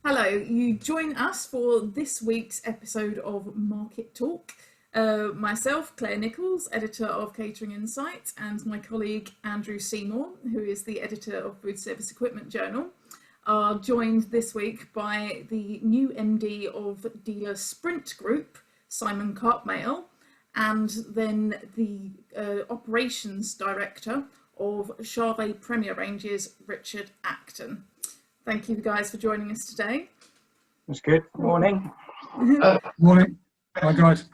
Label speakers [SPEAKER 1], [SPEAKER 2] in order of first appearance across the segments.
[SPEAKER 1] Hello, you join us for this week's episode of Market Talk. Myself, Claire Nichols, editor of Catering Insights, and my colleague Andrew Seymour, who is the editor of Foodservice Equipment Journal, are joined this week by the new MD of dealer Sprint Group, Simon Carpmail, and then the operations director of Charvet Premier Ranges, Richard Acton. Thank you guys for joining us today.
[SPEAKER 2] That's good. Morning.
[SPEAKER 3] Morning. Hi guys.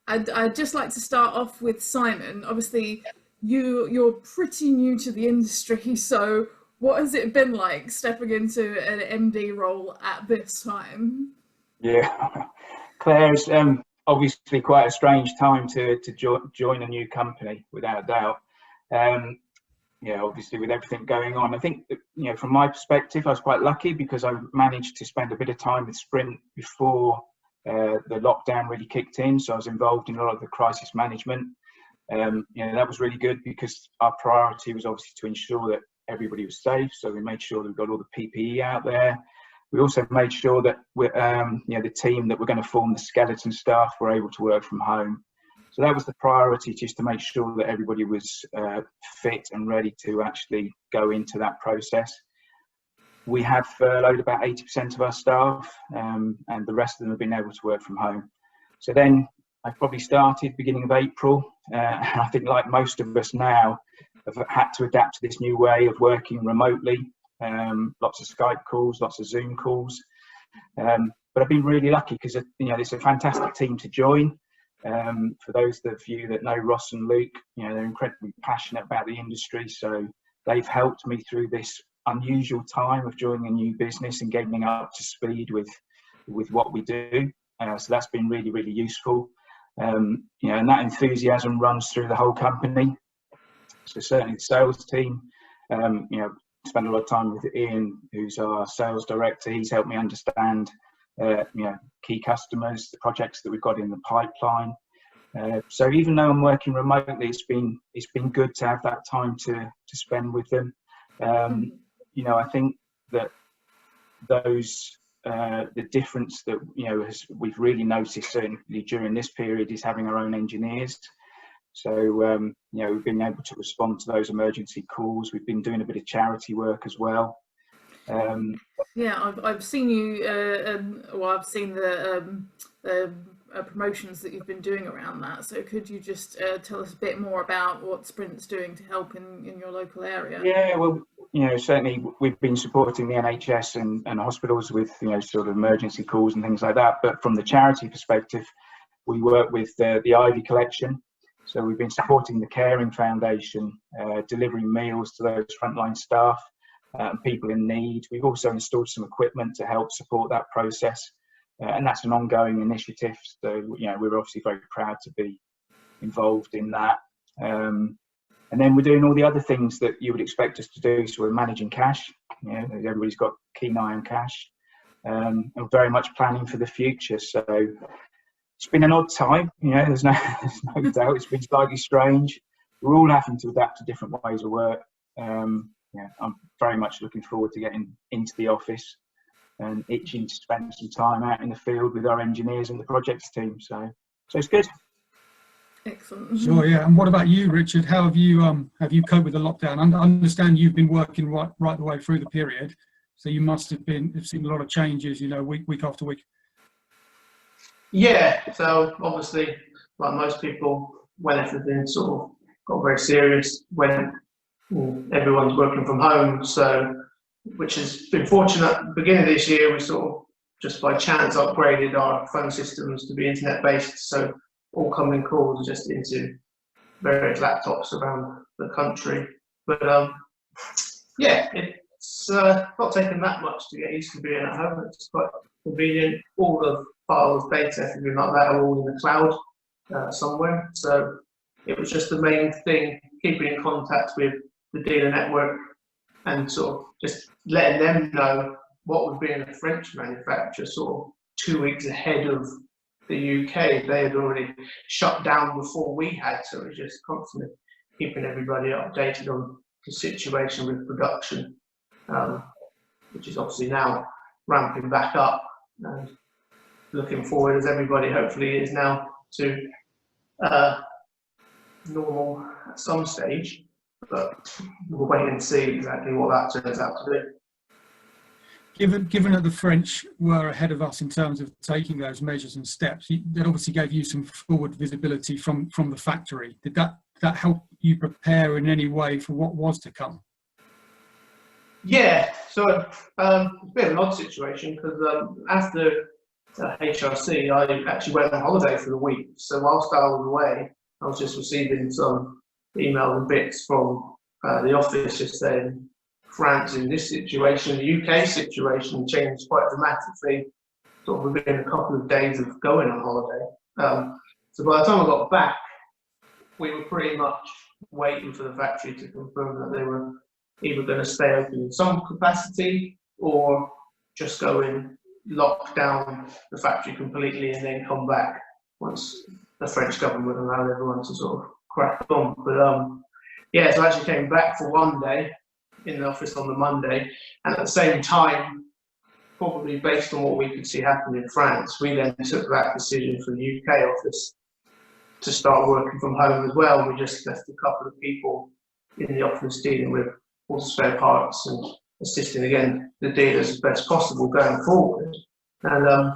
[SPEAKER 1] I'd just like to start off with Simon. Obviously, you're pretty new to the industry, so what has it been like stepping into an MD role at this time?
[SPEAKER 2] Yeah, Claire's obviously quite a strange time to join a new company, without a doubt. Yeah, obviously with everything going on, I think that, from my perspective, I was quite lucky because I managed to spend a bit of time with Sprint before the lockdown really kicked in. So I was involved in a lot of the crisis management. That was really good because our priority was obviously to ensure that everybody was safe. So we made sure that we got all the PPE out there. We also made sure that the team that were going to form the skeleton staff were able to work from home. So that was the priority, just to make sure that everybody was fit and ready to actually go into that process. We have furloughed about 80% of our staff, and the rest of them have been able to work from home. So then I probably started beginning of April. I think, like most of us now, have had to adapt to this new way of working remotely. Lots of Skype calls, lots of Zoom calls. But I've been really lucky because it's a fantastic team to join. For those of you that know Ross and Luke, they're incredibly passionate about the industry, so they've helped me through this unusual time of joining a new business and getting up to speed with what we do. So that's been really, really useful. And that enthusiasm runs through the whole company. So certainly the sales team, spend a lot of time with Ian, who's our sales director. He's helped me understand key customers, the projects that we've got in the pipeline. So even though I'm working remotely, it's been good to have that time to spend with them. I think that those the difference that we've really noticed certainly during this period is having our own engineers. So we've been able to respond to those emergency calls. We've been doing a bit of charity work as well.
[SPEAKER 1] Yeah, I've seen you. I've seen the promotions that you've been doing around that. So could you just tell us a bit more about what Sprint's doing to help in your local area?
[SPEAKER 2] Yeah, well, certainly we've been supporting the NHS and hospitals with sort of emergency calls and things like that. But from the charity perspective, we work with the Ivy Collection. So we've been supporting the Catering Foundation, delivering meals to those frontline staff. People in need. We've also installed some equipment to help support that process, and that's an ongoing initiative. So we're obviously very proud to be involved in that. And then we're doing all the other things that you would expect us to do. So we're managing cash. Everybody's got a keen eye on cash, and very much planning for the future. So it's been an odd time. There's no doubt. It's been slightly strange. We're all having to adapt to different ways of work. I'm very much looking forward to getting into the office and itching to spend some time out in the field with our engineers and the projects team. So it's good.
[SPEAKER 1] Excellent.
[SPEAKER 3] Sure, yeah. And what about you, Richard? How have you coped with the lockdown? I understand you've been working right the way through the period, so you must have seen a lot of changes, week after week.
[SPEAKER 4] Yeah. So obviously, like most people, when everything sort of got very serious, when everyone's working from home, so which has been fortunate. At the beginning of this year, we sort of just by chance upgraded our phone systems to be internet based, so all coming calls are just into various laptops around the country. But it's not taken that much to get used to being at home. It's quite convenient. All the files, data, everything like that are all in the cloud somewhere. So it was just the main thing, keeping in contact with the dealer network and sort of just letting them know what would be in a French manufacturer sort of 2 weeks ahead of the UK. They had already shut down before we had, so it was just constantly keeping everybody updated on the situation with production, which is obviously now ramping back up, and looking forward, as everybody hopefully is now, to normal at some stage. But we'll wait and see exactly what that turns out to be.
[SPEAKER 3] Given that the French were ahead of us in terms of taking those measures and steps, that obviously gave you some forward visibility from the factory. Did that help you prepare in any way for what was to come?
[SPEAKER 4] Yeah, so it's a bit of an odd situation, because after HRC, I actually went on holiday for the week. So whilst I was away, I was just receiving some emails and bits from the office just saying France in this situation. The UK situation changed quite dramatically sort of within a couple of days of going on holiday. So by the time I got back, we were pretty much waiting for the factory to confirm that they were either going to stay open in some capacity or just go in, lock down the factory completely, and then come back once the French government allowed everyone to sort of crack on. But yeah, so I actually came back for one day in the office on the Monday, and at the same time, probably based on what we could see happen in France, we then took that decision for the UK office to start working from home as well. We just left a couple of people in the office dealing with all the spare parts and assisting again the dealers as best possible going forward. And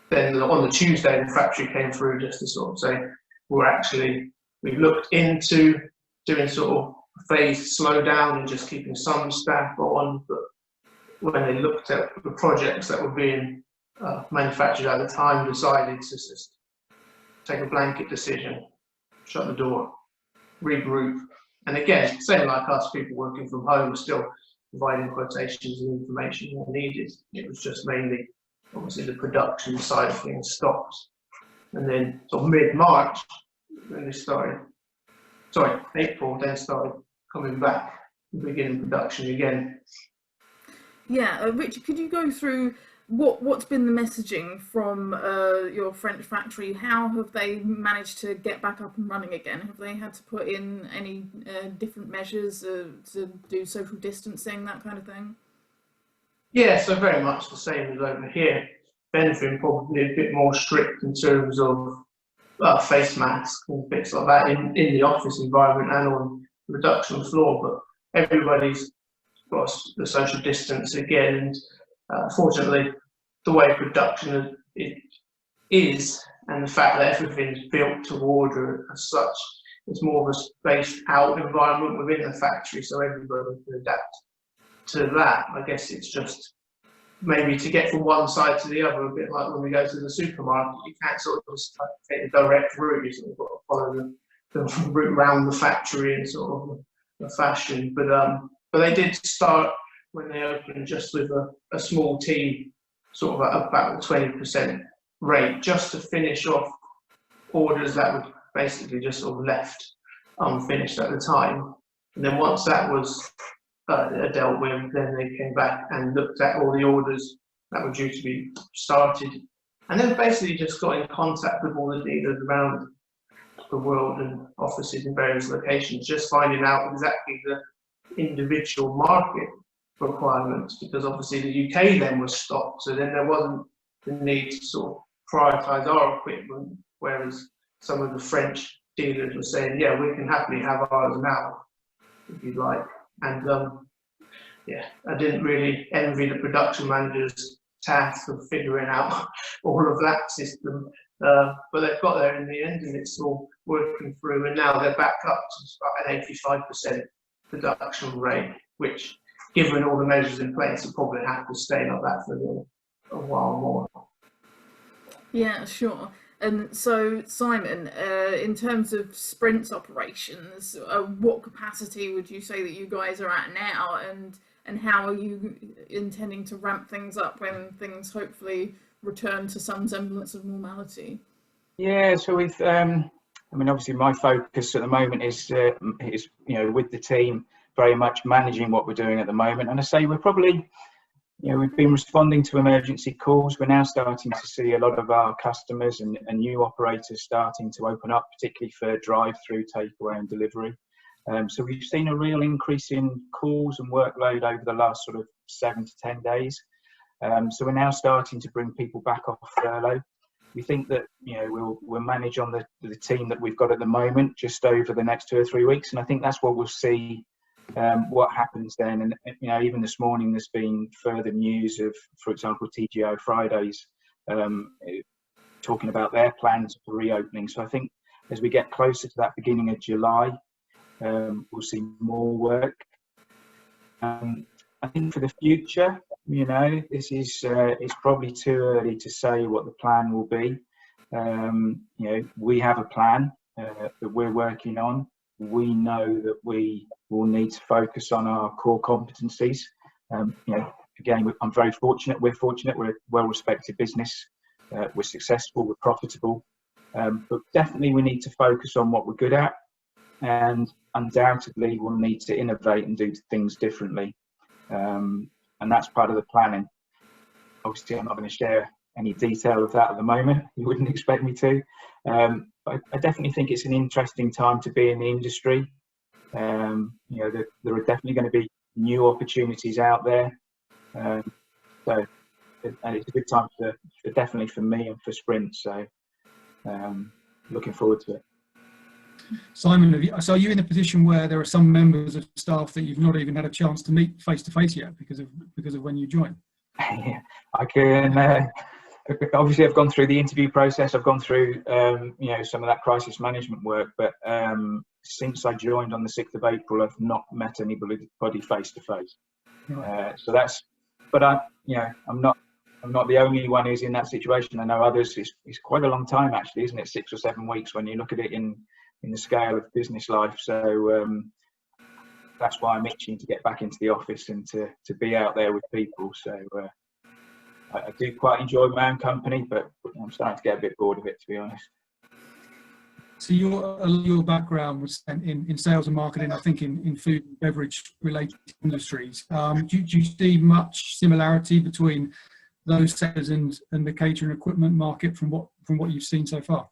[SPEAKER 4] then on the Tuesday, the factory came through just to sort of say, we've looked into doing sort of a phased slowdown and just keeping some staff on, but when they looked at the projects that were being manufactured at the time, decided to just take a blanket decision, shut the door, regroup. And again, same like us, people working from home, still providing quotations and information when needed. It was just mainly, obviously, the production side of things stopped. And then sort of mid-March, when they started, April, then started coming back and beginning production again.
[SPEAKER 1] Yeah, Richard, could you go through what's been the messaging from your French factory? How have they managed to get back up and running again? Have they had to put in any different measures to do social distancing, that kind of thing?
[SPEAKER 4] Yeah, so very much the same as over here. If anything, probably a bit more strict in terms of face masks and bits like that in the office environment and on the production floor, but everybody's got the social distance again. And fortunately, the way production is, and the fact that everything's built to order as such, it's more of a spaced out environment within the factory, so everybody can adapt to that. I guess it's just maybe to get from one side to the other, a bit like when we go to the supermarket, you can't sort of just take a direct route, you sort of got to follow the route around the factory in sort of a fashion. But they did start when they opened just with a small team, sort of at about a 20% rate, just to finish off orders that were basically just sort of left unfinished at the time. And then once that was dealt with, then they came back and looked at all the orders that were due to be started, and then basically just got in contact with all the dealers around the world and offices in various locations, just finding out exactly the individual market requirements, because obviously the UK then was stopped, so then there wasn't the need to sort of prioritise our equipment, whereas some of the French dealers were saying, yeah, we can happily have ours now if you'd like. And yeah, I didn't really envy the production manager's task of figuring out all of that system, but they've got there in the end, and it's all working through, and now they're back up to about an 85% production rate, which, given all the measures in place, will probably have to stay like that for a while more.
[SPEAKER 1] Yeah, sure. And so, Simon, in terms of sprint operations, what capacity would you say that you guys are at now, and how are you intending to ramp things up when things hopefully return to some semblance of normality?
[SPEAKER 2] Yeah, so we've, I mean, obviously my focus at the moment is with the team, very much managing what we're doing at the moment. And I say we're probably, we've been responding to emergency calls. We're now starting to see a lot of our customers and new operators starting to open up, particularly for drive-through, takeaway and delivery. So we've seen a real increase in calls and workload over the last sort of 7 to 10 days. So we're now starting to bring people back off furlough. We think that, you know, we'll manage on the team that we've got at the moment just over the next 2 or 3 weeks, and I think that's what we'll see. What happens then, and you know, even this morning there's been further news of, for example, TGO Fridays talking about their plans for reopening. So I think as we get closer to that beginning of July, we'll see more work. I think for the future, you know, this is it's probably too early to say what the plan will be. You know, we have a plan that we're working on. We know that we will need to focus on our core competencies. You know, again, I'm very fortunate. We're fortunate. We're a well-respected business. We're successful. We're profitable. But definitely, we need to focus on what we're good at, and undoubtedly, we'll need to innovate and do things differently. And that's part of the planning. Obviously, I'm not going to share any detail of that at the moment. You wouldn't expect me to. But I definitely think it's an interesting time to be in the industry. You know, there are definitely going to be new opportunities out there. So, and it's a good time for definitely for me and for Sprint. So, looking forward to it.
[SPEAKER 3] Simon, so are you in a position where there are some members of staff that you've not even had a chance to meet face to face yet because of when you joined?
[SPEAKER 2] Yeah, I can. Obviously, I've gone through the interview process. I've gone through, you know, some of that crisis management work. But since I joined on the 6th of April, I've not met anybody face to face. So that's. But you know, I'm not the only one who's in that situation. I know others. It's quite a long time, actually, isn't it? 6 or 7 weeks when you look at it in the scale of business life. So that's why I'm itching to get back into the office and to be out there with people. So. I do quite enjoy my own company, but I'm starting to get a bit bored of it, to be honest.
[SPEAKER 3] So your background was in sales and marketing, I think in food and beverage related industries. Do you see much similarity between those sectors and the catering equipment market from what you've seen so far?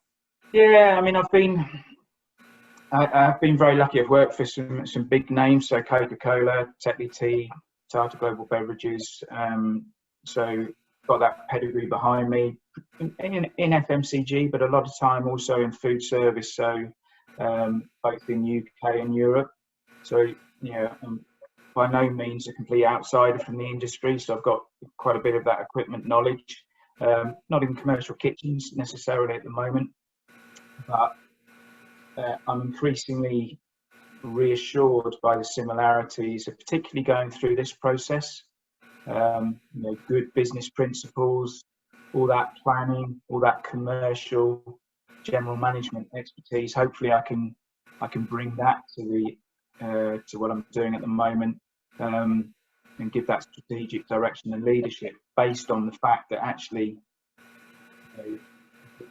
[SPEAKER 3] Yeah,
[SPEAKER 2] I mean, I've been very lucky. I've worked for some big names, so Coca-Cola, Tetley Tea, Tata Global Beverages. So got that pedigree behind me in FMCG, but a lot of time also in food service, so both in UK and Europe. So, you know, I'm by no means a complete outsider from the industry, so I've got quite a bit of that equipment knowledge. Not in commercial kitchens necessarily at the moment, but I'm increasingly reassured by the similarities, particularly going through this process. You know, good business principles, all that planning, all that commercial, general management expertise. Hopefully, I can bring that to what I'm doing at the moment, and give that strategic direction and leadership based on the fact that actually, you know,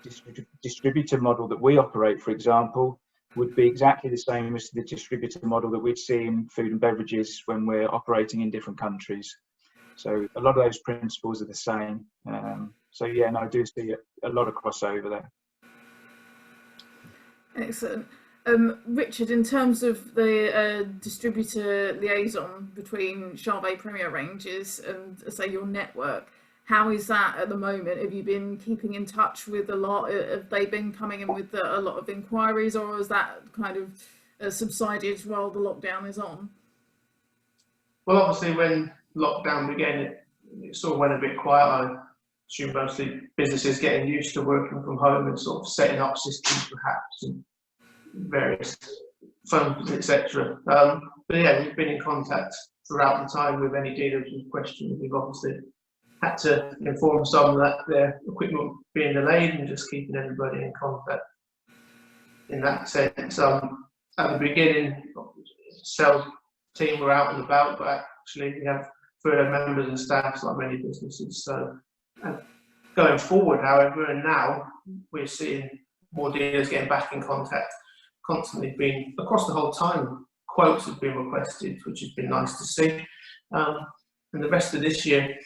[SPEAKER 2] the distributor model that we operate, for example, would be exactly the same as the distributor model that we'd see in food and beverages when we're operating in different countries. So a lot of those principles are the same. So yeah, no, I do see a lot of crossover there.
[SPEAKER 1] Excellent. Richard, in terms of the distributor liaison between Charvet Premier ranges and, say, your network, how is that at the moment? Have you been keeping in touch with a lot? Have they been coming in with a lot of inquiries, or has that kind of subsided while the lockdown is on?
[SPEAKER 4] Well, obviously, when lockdown began, it sort of went a bit quiet. I assume mostly businesses getting used to working from home and sort of setting up systems, perhaps, and various phones, etc. But yeah, we've been in contact throughout the time with any dealers with questions. We've obviously had to inform some that their equipment being delayed and just keeping everybody in contact in that sense. At the beginning, sales team were out and about, but actually we have further members and staff like many businesses. So going forward, however, and now we're seeing more dealers getting back in contact, constantly being across the whole time. Quotes have been requested, which has been nice to see. And the rest of this year,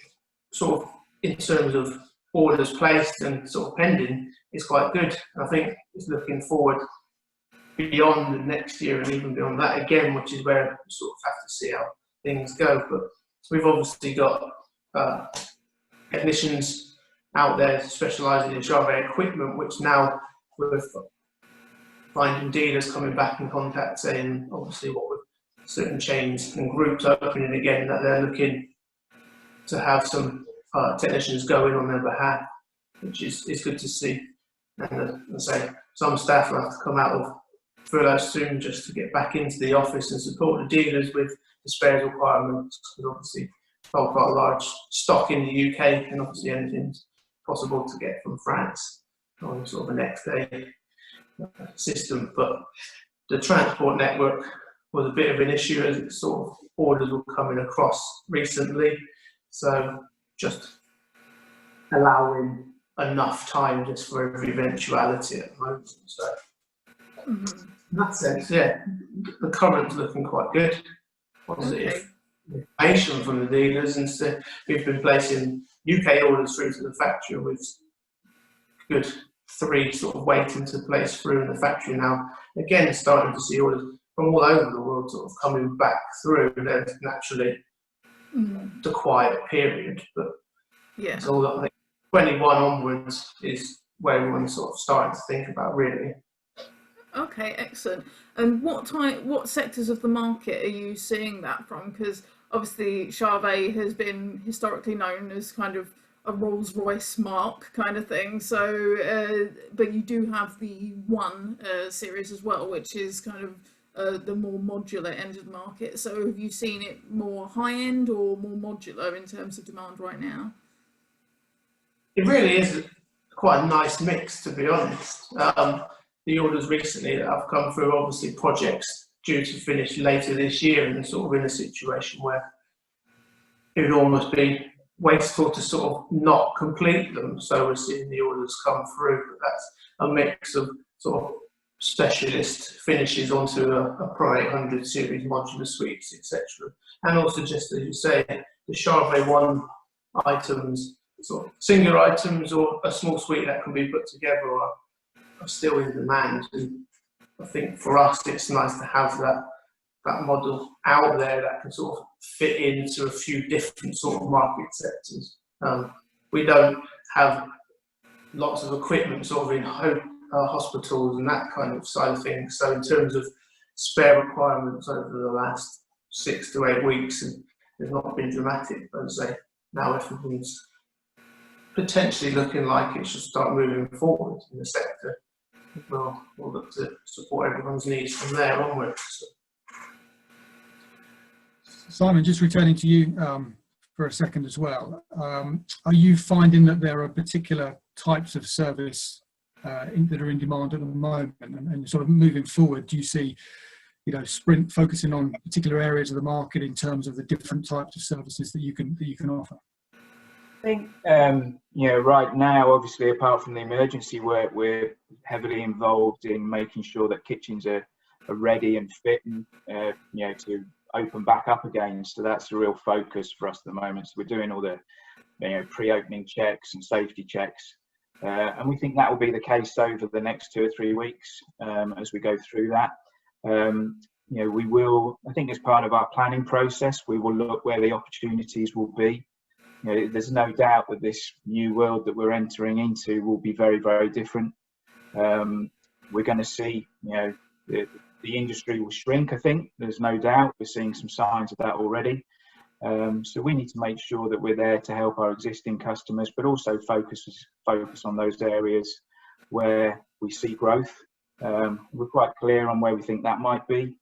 [SPEAKER 4] sort of in terms of orders placed and sort of pending, is quite good. And I think it's looking forward beyond the next year and even beyond that again, which is where we sort of have to see how things go. But we've obviously got technicians out there specialising in Charvet equipment, which now we're finding dealers coming back in contact saying, obviously, what with certain chains and groups opening again, that they're looking to have some technicians go in on their behalf, which is good to see. And as I say, some staff will have to come out of furlough soon just to get back into the office and support the dealers with the spares requirements, because obviously we've got quite a large stock in the UK, and obviously anything's possible to get from France on sort of a next day system. But the transport network was a bit of an issue as it sort of orders were coming across recently, so just allowing enough time just for every eventuality at the moment. So in that sense, yeah, the current's looking quite good. Positive information from the dealers, and so we've been placing UK orders through to the factory with good 3 sort of waiting to place through in the factory now. Again, starting to see orders from all over the world sort of coming back through. There's naturally the quiet period, but it's all, I think 21 onwards is where everyone's sort of starting to think about, really.
[SPEAKER 1] Okay, excellent. And what sectors of the market are you seeing that from? Because obviously Charvet has been historically known as kind of a Rolls-Royce mark kind of thing. So, but you do have the One series as well, which is kind of the more modular end of the market. So have you seen it more high-end or more modular in terms of demand right now?
[SPEAKER 4] It really is quite a nice mix, to be honest. The orders recently that have come through, obviously projects due to finish later this year, and sort of in a situation where it would almost be wasteful to sort of not complete them. So we're seeing the orders come through, but that's a mix of sort of specialist finishes onto a Pro 800 series modular suites, etc. And also, just as you say, the Charvet One items, sort of singular items or a small suite that can be put together, are still in demand. And I think for us, it's nice to have that model out there that can sort of fit into a few different sort of market sectors. We don't have lots of equipment sort of in hospitals and that kind of side of things. So in terms of spare requirements over the last 6 to 8 weeks, it's not been dramatic. But as I say, now everything's potentially looking like it should start moving forward in the sector. We'll look to support everyone's needs from there onwards.
[SPEAKER 3] Simon, just returning to you for a second as well. Are you finding that there are particular types of service that are in demand at the moment, and sort of moving forward, do you see, Sprint focusing on particular areas of the market in terms of the different types of services that you can offer?
[SPEAKER 2] I think, right now, obviously, apart from the emergency work, we're heavily involved in making sure that kitchens are ready and fit, and, to open back up again. So that's the real focus for us at the moment. So we're doing all the, pre-opening checks and safety checks. And we think that will be the case over the next 2 or 3 weeks as we go through that. We will, I think as part of our planning process, we will look where the opportunities will be. There's no doubt that this new world that we're entering into will be very, very different. We're going to see, the industry will shrink, I think. There's no doubt. We're seeing some signs of that already. So we need to make sure that we're there to help our existing customers, but also focus on those areas where we see growth. We're quite clear on where we think that might be.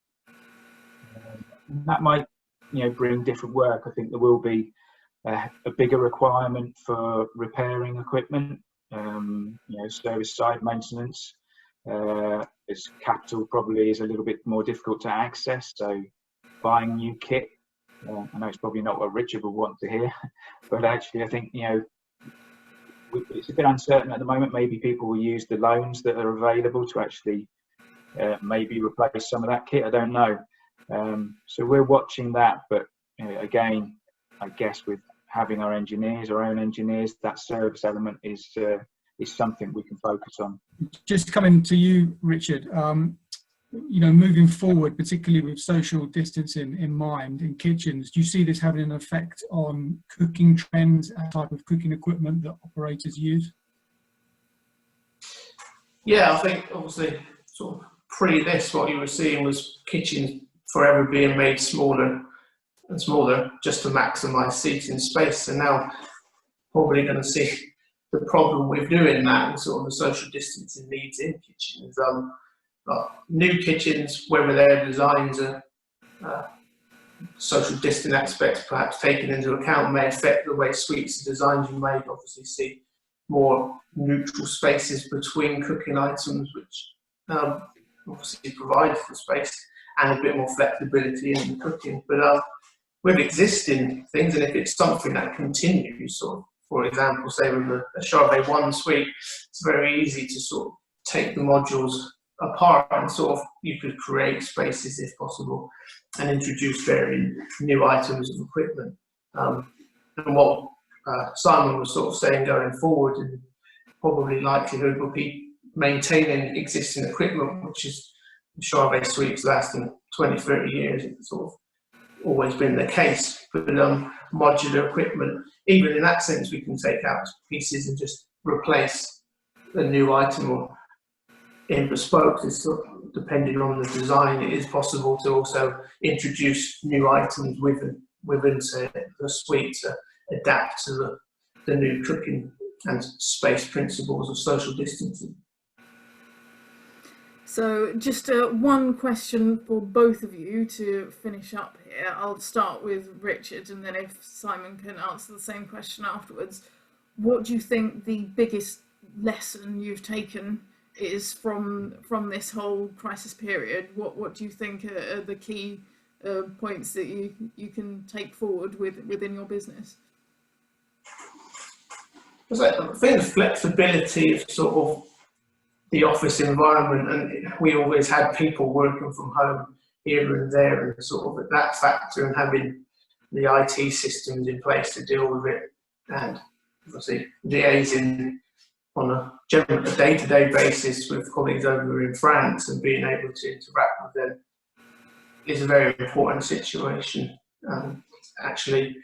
[SPEAKER 2] That might, bring different work. I think there will be a bigger requirement for repairing equipment, service side maintenance. As capital probably is a little bit more difficult to access, so buying new kit. I know it's probably not what Richard would want to hear, but actually I think, it's a bit uncertain at the moment. Maybe people will use the loans that are available to actually maybe replace some of that kit. I don't know. So we're watching that, but again, I guess with having our own engineers, that service element is something we can focus on.
[SPEAKER 3] Just coming to you, Richard. you know, moving forward, particularly with social distancing in mind in kitchens, do you see this having an effect on cooking trends and type of cooking equipment that operators use?
[SPEAKER 4] Yeah, I think obviously sort of pre this, what you were seeing was kitchens forever being made smaller and smaller just to maximise seating space. And now probably going to see the problem with doing that and sort of the social distancing needs in kitchens. New kitchens, whether their designs are social distant aspects perhaps taken into account, may affect the way suites are designed. You may obviously see more neutral spaces between cooking items, which obviously provide for space and a bit more flexibility in the cooking. But with existing things, and if it's something that continues, sort of, for example, say with a Charvet 1 suite, it's very easy to sort of take the modules apart and sort of you could create spaces if possible and introduce very new items of equipment. And what Simon was sort of saying going forward, and probably likelihood will be maintaining existing equipment, which is Charvet suites lasting 20, 30 years. It's sort of always been the case. But modular equipment, even in that sense, we can take out pieces and just replace a new item, or in bespoke, it's sort of, depending on the design, it is possible to also introduce new items within say, the suite to adapt to the new cooking and space principles of social distancing.
[SPEAKER 1] So just one question for both of you to finish up here. I'll start with Richard, and then if Simon can answer the same question afterwards. What do you think the biggest lesson you've taken is from this whole crisis period? What do you think are the key points that you can take forward within your business?
[SPEAKER 4] I think the flexibility of sort of the office environment, and we always had people working from home here and there, and sort of that factor, and having the IT systems in place to deal with it, and obviously liaising on a day-to-day basis with colleagues over in France and being able to interact with them is a very important situation. Actually,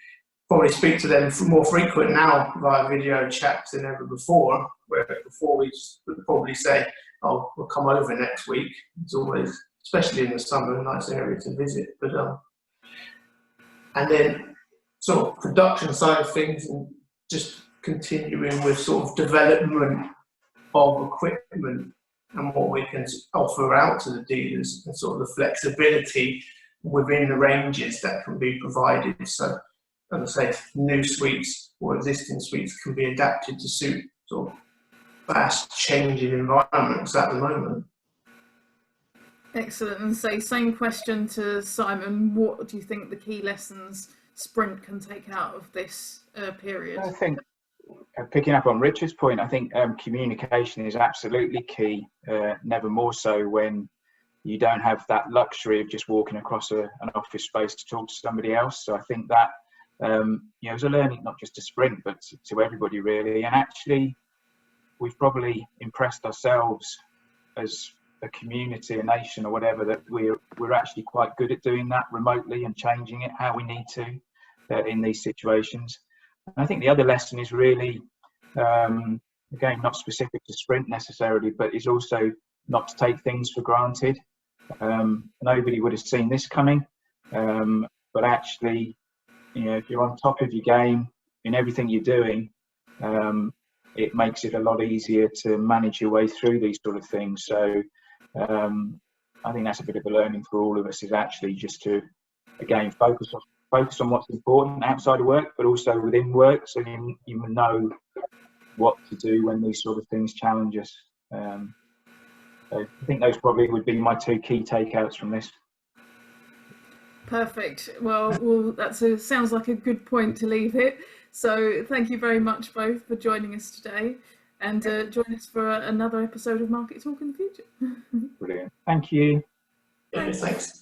[SPEAKER 4] probably speak to them more frequent now via video chats than ever before, where before we would probably say, oh, we'll come over next week. It's always, especially in the summer, a nice area to visit. But and then sort of production side of things, and just continuing with sort of development of equipment and what we can offer out to the dealers, and sort of the flexibility within the ranges that can be provided. So, as I say, new suites or existing suites can be adapted to suit sort of fast changing environments at the moment.
[SPEAKER 1] Excellent. And so same question to Simon. What do you think the key lessons Sprint can take out of this period?
[SPEAKER 2] I think, picking up on Richard's point, I think communication is absolutely key, never more so when you don't have that luxury of just walking across an office space to talk to somebody else. So I think that it was a learning not just to Sprint, but to everybody really. And actually, we've probably impressed ourselves as a community, a nation, or whatever, that we're actually quite good at doing that remotely and changing it how we need to in these situations. And I think the other lesson is really, again, not specific to Sprint necessarily, but is also not to take things for granted. Nobody would have seen this coming, but actually, if you're on top of your game in everything you're doing, it makes it a lot easier to manage your way through these sort of things. So I think that's a bit of a learning for all of us, is actually just to, again, focus on what's important outside of work, but also within work, so you know what to do when these sort of things challenge us. So I think those probably would be my two key takeouts from this.
[SPEAKER 1] Perfect. Well, that sounds like a good point to leave it. So thank you very much both for joining us today, and join us for another episode of Market Talk in the future.
[SPEAKER 2] Brilliant. Thank you.
[SPEAKER 4] Yeah, thanks.